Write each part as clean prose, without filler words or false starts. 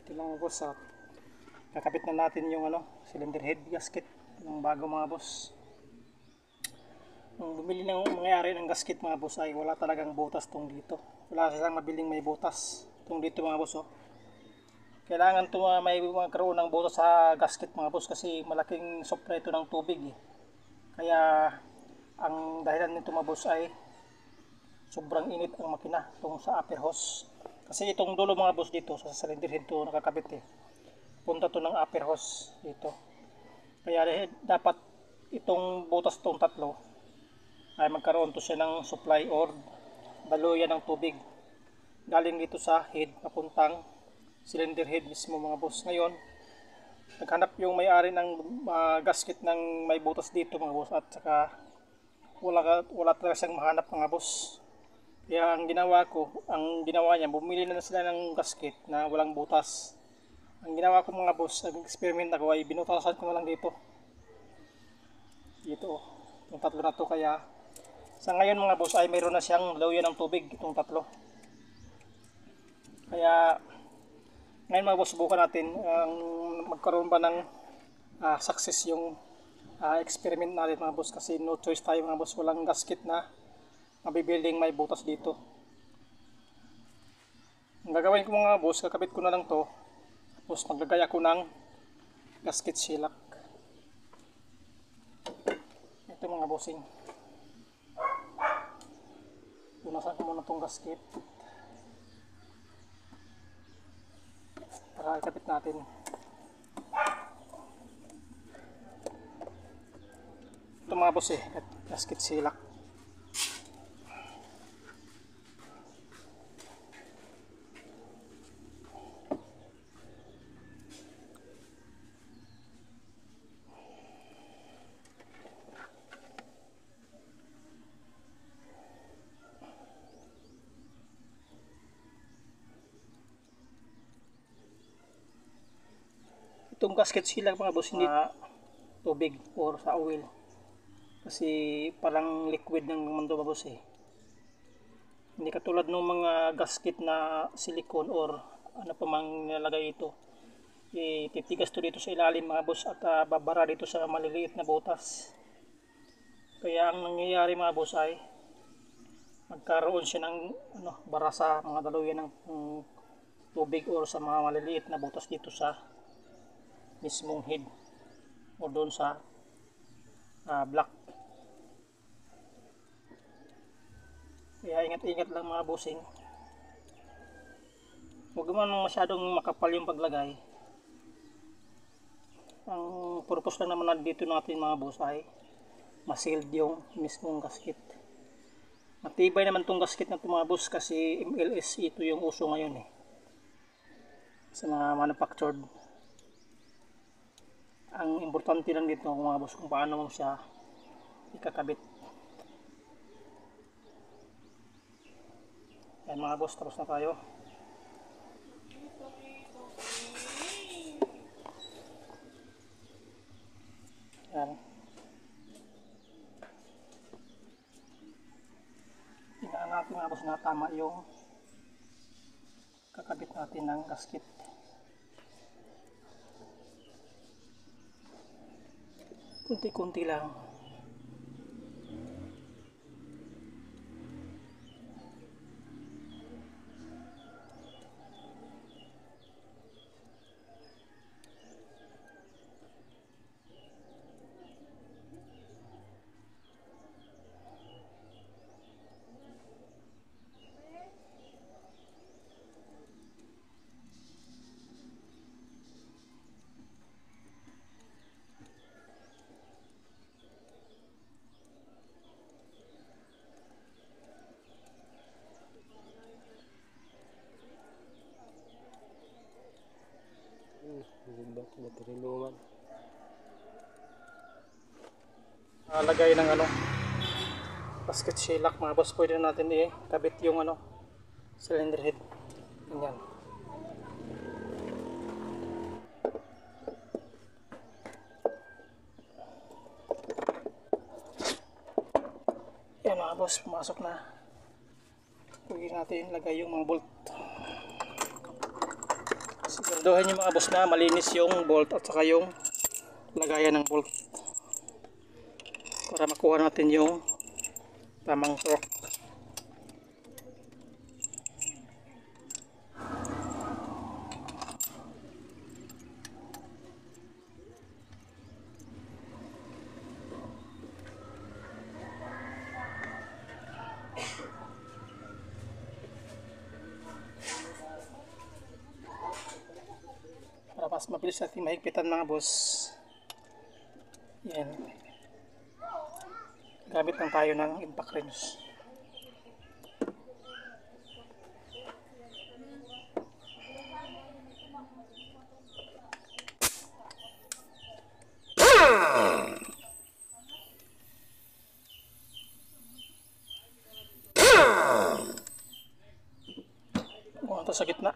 Ito mga boss, kakapit na natin yung cylinder head gasket ng bago mga boss. Nung bumili ng mangyari ng gasket mga boss ay wala talagang butas tong dito. Wala silang mabiling may butas tong dito mga boss. Kailangan may magkaroon ng butas sa gasket mga boss kasi malaking supply ito ng tubig Kaya ang dahilan nito mga boss ay sobrang init ang makina itong sa upper hose. Kasi itong dulo mga boss dito sa cylinder head to nakakabit punta to ng upper hose dito. Kaya dapat itong butas tong tatlo ay magkaroon to siya ng supply or daluyan ng tubig galing dito sa head papuntang cylinder head mismo mga boss. Ngayon naghanap yung may-ari ng gasket ng may butas dito mga boss at saka wala talaga siyang mahanap mga boss. Kaya ang ginawa niya, bumili na sila ng gasket na walang butas. Ang ginawa ko mga boss, nag-experiment ako ay binutasan ko na lang dito. Yung tatlo na to. Kaya sa ngayon mga boss ay mayroon na siyang lawyan ng tubig itong tatlo. Kaya ngayon mga boss, subukan natin magkaroon ba ng success yung experiment natin mga boss. Kasi no choice tayo mga boss, walang gasket na mabibuilding may butas dito. Ang gagawin ko mga boss, kakabit ko na lang to. Tapos maglagay ako ng gasket shellac. Ito mga bossing. Punasan ko muna tong gasket para ikabit natin. Ito mga boss gasket shellac. Itong gasket shellac mga boss hindi tubig or sa oil. Kasi parang liquid ng mundo mga boss Hindi katulad ng mga gasket na silicone or ano pa mang nilalagay ito. Titigas to dito sa ilalim mga boss at babara dito sa maliliit na butas. Kaya ang nangyayari mga boss ay magkaroon siya ng bara sa mga daluyan ng tubig or sa mga maliliit na butas dito sa mismong head o doon sa block. Kaya ingat-ingat lang mga bossing. Huwag naman masyadong makapal yung paglagay. Ang purpose lang naman dito natin mga boss ay ma-sealed yung mismong gasket. Matibay naman tong gasket na mga boss kasi MLS ito yung uso ngayon sa mga manufactured. Ang importante lang dito mga boss kung paano mo siya ikakabit. Yan mga boss, tapos na tayo. Yan. Tingnan natin mga boss na tama yung kakabit natin ng gasket. Kunti-kunti lang. Lagay ng gasket shellac mga boss, pwede natin kabit yung cylinder head. Ganyan. Yan mga boss, pumasok na. Pwede natin lagay yung mga bolt. Siguraduhin nyo mga boss na malinis yung bolt at saka yung lagayan ng bolt para makuha natin yung tamang torque. Para mas mabilis natin mahigpitan mga boss, yan, gamit lang tayo ng impact wrench. Bukan ito sa gitna.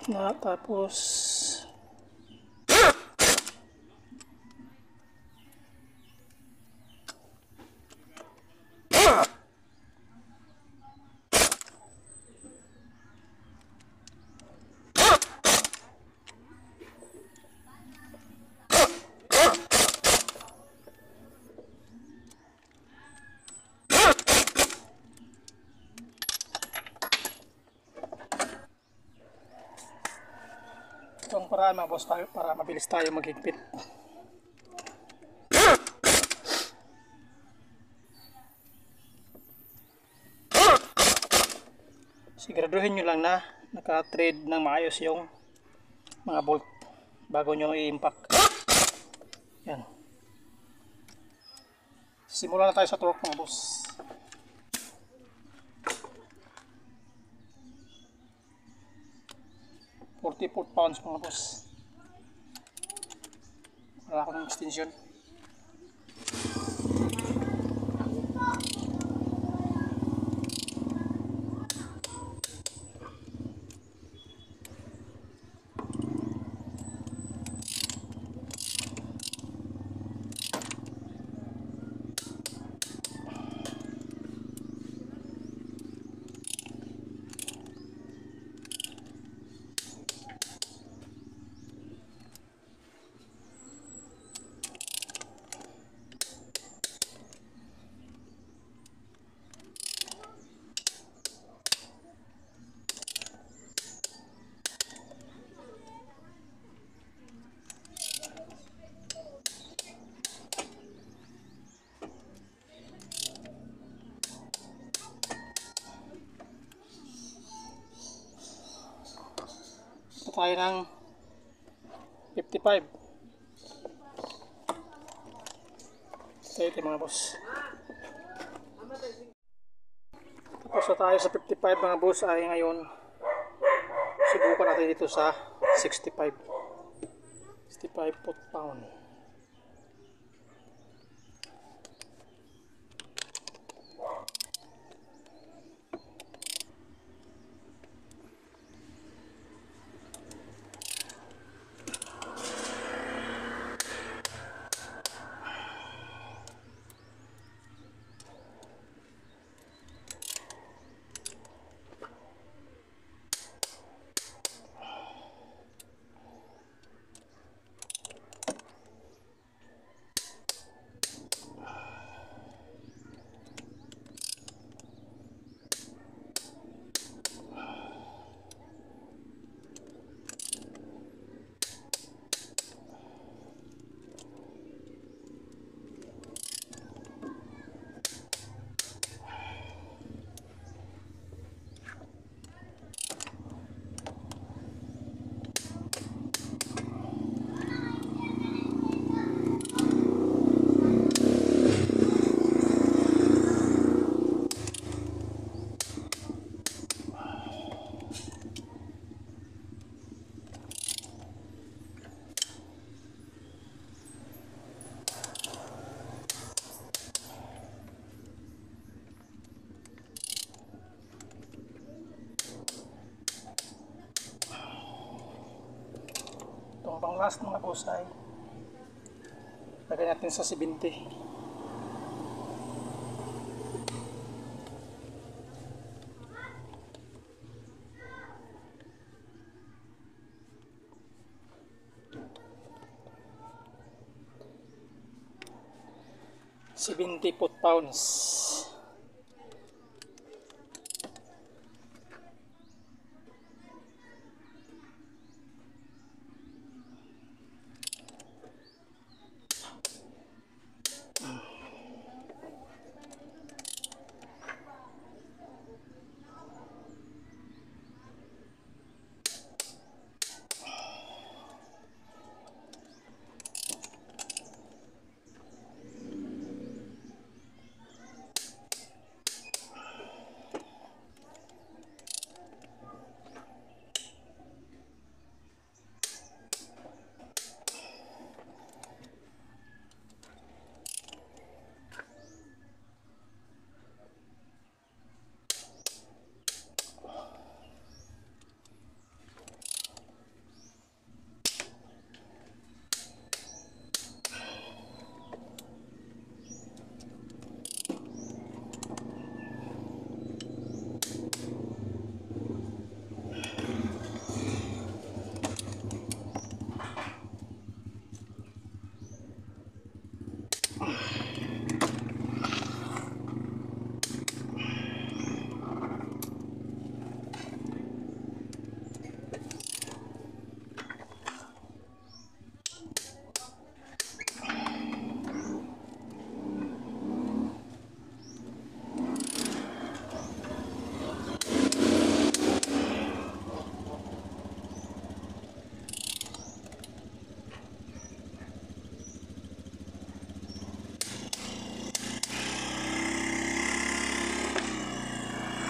Na tapos itong paraan mga boss tayo para mabilis tayo maghigpit. Siguraduhin nyo lang na naka-thread ng maayos yung mga bolt bago nyo i-impact. Yan. Simulan na tayo sa torque mga boss. £44 mga boss. Wala ako ng extension. Tayo ng 55. Ito mga boss. Tapos na tayo sa 55 mga boss ay ngayon subukan natin dito sa 65 foot-pound. last mga boss ay lagay natin sa 70. £70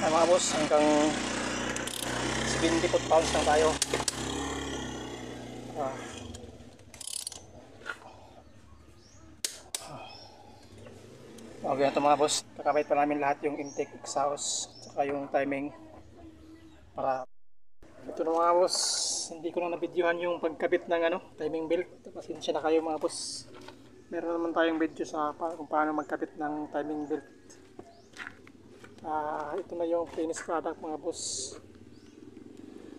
ay mga boss, hanggang 70 pounds lang tayo. Okay na ito mga boss, kakabait pa namin lahat yung intake, exhaust, saka yung timing para ito na mga boss. Hindi ko na nabidyohan yung pagkabit ng timing belt, pasensya na kayo mga boss. Meron naman tayong video sa kung paano magkabit ng timing belt. Ito na yung finished product mga boss.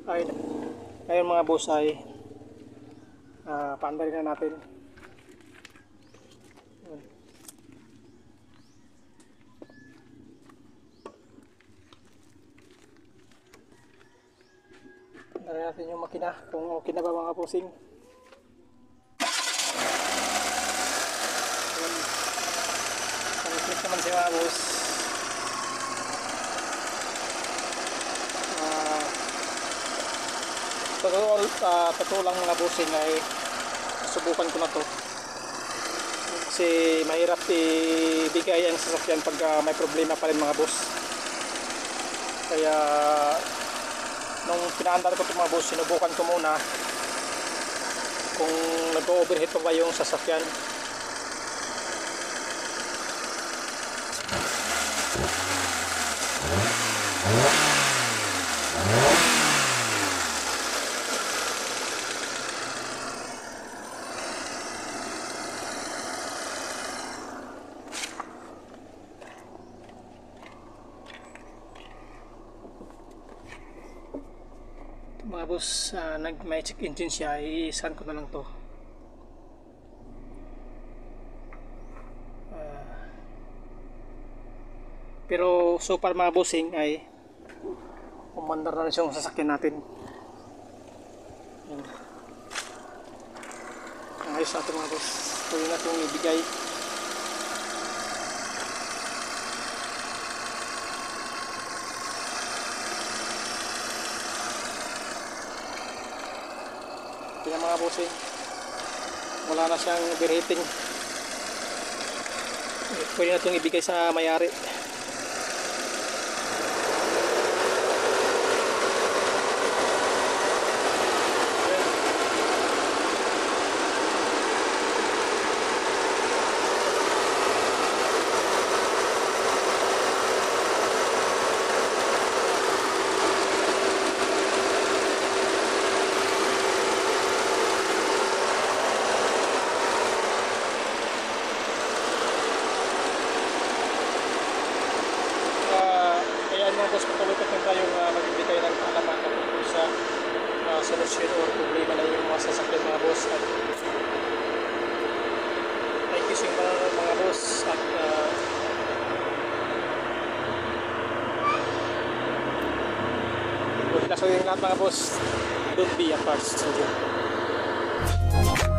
Ngayon mga boss ay paandarin na natin. Paandarin natin yung makina kung okay na ba mga bossing. Pang-click naman siya mga boss. Totoo lang mga bossing ay subukan ko na to kasi mahirap ibigay ang sasakyan pag may problema pa rin mga boss. Kaya nung pinaandar ko ito mga boss, sinubukan ko muna kung nag-overheat pa ba yung sasakyan. Mga boss, may check engine siya, i-scan ko na lang to. Pero so far mga bossing ay umandar na rin yung sasakyan natin. Ayos natin mga boss, tuloy na itong ibigay. Kaya mga bossing, wala na siyang overheating. Pwede na itong ibigay sa may-ari. solusyon or problema na yung mga sasakyan mga boss. At thank you sa inyo mga boss. At good luck sa yung lahat mga boss. Don't be a parts soldier.